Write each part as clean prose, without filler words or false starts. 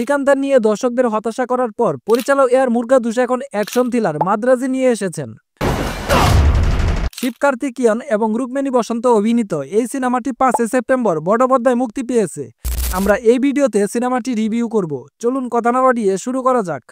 সিকান্দার নিয়ে দর্শকদের হতাশা করার পর পরিচালক এআর মুরগাদুস এখন অ্যাকশন থ্রিলার মাদ্রাজি নিয়ে এসেছেন। শিব কার্তিকেয়ন এবং রুকমিনী বসন্ত অভিনীত এই সিনেমাটি 5 সেপ্টেম্বর বড় পর্দায় মুক্তি পেয়েছে। আমরা এই ভিডিওতে সিনেমাটি রিভিউ করব। চলুন কথা না বাড়িয়ে শুরু করা যাক।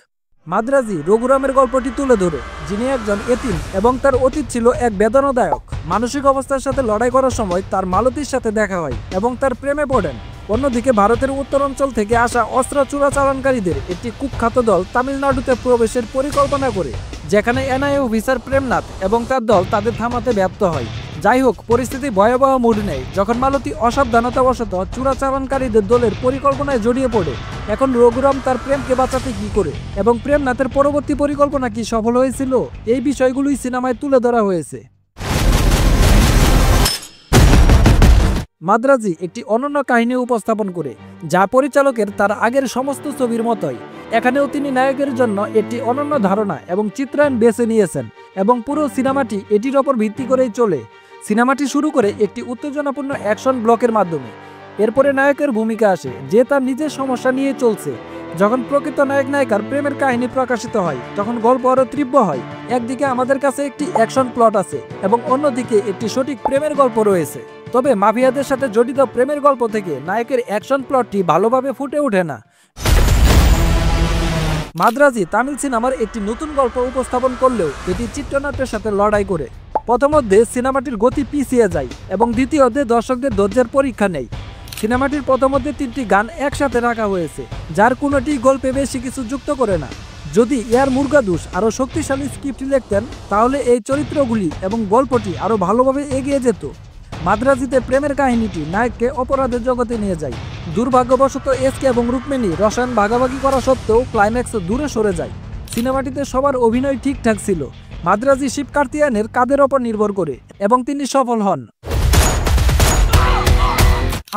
মাদ্রাজি রঘুরামের গল্পটি তুলে ধরে, যিনি একজন এতিম এবং তার অতীত ছিল এক বেদনাদায়ক। মানসিক অবস্থার সাথে লড়াই করার সময় তার মালতীর সাথে দেখা হয় এবং তার প্রেমে পড়েন। অন্যদিকে ভারতের উত্তরাঞ্চল থেকে আসা অস্ত্র চোরাচালানকারীদের একটি কুখ্যাত দল তামিলনাড়ুতে প্রবেশের পরিকল্পনা করে, যেখানে এনআইএ অফিসার প্রেমনাথ এবং তার দল তাদের থামাতে ব্যর্থ হয়। যাই হোক, পরিস্থিতি ভয়াবহ মোড় নেয় যখন মালতী অসাবধানতাবশত চোরাচালানকারীদের দলের পরিকল্পনায় জড়িয়ে পড়ে। এখন রঘুরাম তার প্রেমকে বাঁচাতে কি করে এবং প্রেমনাথের পরবর্তী পরিকল্পনা কি সফল হয়েছিল, এই বিষয়গুলোই সিনেমায় তুলে ধরা হয়েছে। মাদ্রাজি একটি অনন্য কাহিনী উপস্থাপন করে, যা পরিচালকের তার আগের সমস্ত ছবির মতোই। এখানেও তিনি নায়কের জন্য একটি অনন্য ধারণা এবং চিত্রায়ন বেছে নিয়েছেন এবং পুরো সিনেমাটি এটির ওপর ভিত্তি করেই চলে। সিনেমাটি শুরু করে একটি উত্তেজনাপূর্ণ অ্যাকশন ব্লকের মাধ্যমে। এরপরে নায়কের ভূমিকা আসে, যে তার নিজের সমস্যা নিয়ে চলছে। যখন প্রকৃত নায়ক নায়িকার প্রেমের কাহিনী প্রকাশিত হয়, তখন গল্প আরও তীব্র হয়। একদিকে আমাদের কাছে একটি অ্যাকশন প্লট আছে এবং অন্যদিকে একটি সঠিক প্রেমের গল্প রয়েছে। তবে মাফিয়াদের সাথে জড়িত প্রেমের গল্প থেকে নায়কের অ্যাকশন প্লটটি ভালোভাবে ফুটে ওঠে না। মাদ্রাজি তামিল সিনেমার একটি নতুন গল্প উপস্থাপন করলেও এটি চিত্রনাট্যের সাথে লড়াই করে। প্রথমধ্যে সিনেমাটির গতি পিছিয়ে যায় এবং দ্বিতীয়তে দর্শকদের ধৈর্যের পরীক্ষা নেয়। সিনেমাটির প্রথমধ্যে 3টি গান একসাথে রাখা হয়েছে, যার কোনোটি গল্পে বেশি কিছু যুক্ত করে না। যদি এআর মুরগাদুস আরও শক্তিশালী স্ক্রিপ্ট লিখতেন, তাহলে এই চরিত্রগুলি এবং গল্পটি আরও ভালোভাবে এগিয়ে যেত। মাদ্রাজিতে প্রেমের কাহিনীটি নায়ককে অপরাধের জগতে নিয়ে যায়। দুর্ভাগ্যবশত এসকে এবং রুকমিনী রসায়ন ভাগাভাগি করা সত্ত্বেও ক্লাইম্যাক্স দূরে সরে যায়। সিনেমাটিতে সবার অভিনয় ঠিকঠাক ছিল। মাদ্রাজি শিব কার্তিকেয়নের কাঁধের ওপর নির্ভর করে এবং তিনি সফল হন।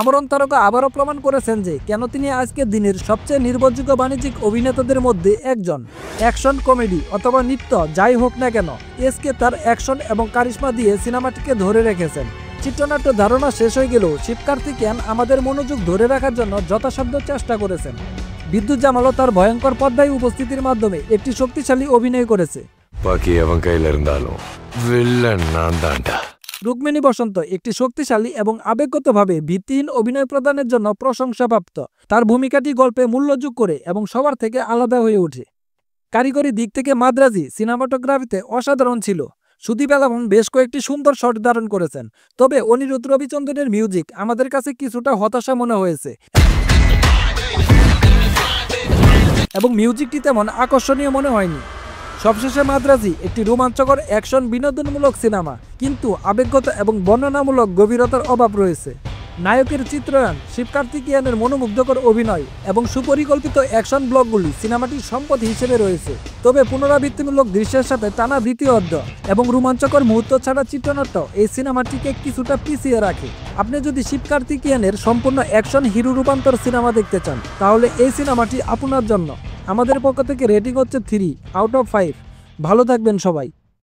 আমরণ তারকা আবারও প্রমাণ করেছেন যে কেন তিনি আজকের দিনের সবচেয়ে নির্ভরযোগ্য বাণিজ্যিক অভিনেতাদের মধ্যে একজন। অ্যাকশন, কমেডি অথবা নৃত্য যাই হোক না কেন, এসকে তার অ্যাকশন এবং কারিশমা দিয়ে সিনেমাটিকে ধরে রেখেছেন। চিত্রনাট্য ধারণা শেষ হয়ে গেলেও শিব কার্তিকেয়ন আমাদের মনোযোগ ধরে রাখার জন্য যথাসাধ্য চেষ্টা করেছেন। বিদ্যুৎ জামালও তার ভয়ঙ্কর পর্দায় উপস্থিতির মাধ্যমে একটি শক্তিশালী অভিনয় করেছে। রুকমিনী বসন্ত একটি শক্তিশালী এবং আবেগগতভাবে ভিত্তিহীন অভিনয় প্রদানের জন্য প্রশংসাপ্রাপ্ত। তার ভূমিকাটি গল্পে মূল্য যোগ করে এবং সবার থেকে আলাদা হয়ে ওঠে। কারিগরি দিক থেকে মাদ্রাজি সিনেমাটোগ্রাফিতে অসাধারণ ছিল। সুদীপ আলামন বেশ কয়েকটি সুন্দর শট ধারণ করেছেন, তবে অনিরুদ্ধ রবিচন্দ্রনের মিউজিক আমাদের কাছে কিছুটা হতাশা মনে হয়েছে এবং মিউজিকটি তেমন আকর্ষণীয় মনে হয়নি। সবশেষে মাদ্রাজি একটি রোমাঞ্চকর অ্যাকশন বিনোদনমূলক সিনেমা, কিন্তু আবেগগত এবং বর্ণনামূলক গভীরতার অভাব রয়েছে। নায়কের চিত্রায়ন, শিব কার্তিকেয়নের মনোমুগ্ধকর অভিনয় এবং সুপরিকল্পিত অ্যাকশন ব্লকগুলি সিনেমাটির সম্পদ হিসেবে রয়েছে। তবে পুনরাবৃত্তিমূলক দৃশ্যের সাথে টানা দ্বিতীয় অধ্যায় এবং রোমাঞ্চকর মুহূর্ত ছাড়া চিত্রনাট্য এই সিনেমাটিকে কিছুটা পিছিয়ে রাখে। আপনি যদি শিব কার্তিকেয়নের সম্পূর্ণ অ্যাকশন হিরো রূপান্তর সিনেমা দেখতে চান, তাহলে এই সিনেমাটি আপনার জন্য। আমাদের পক্ষ থেকে রেটিং হচ্ছে 3 আউট অফ 5। ভালো থাকবেন সবাই।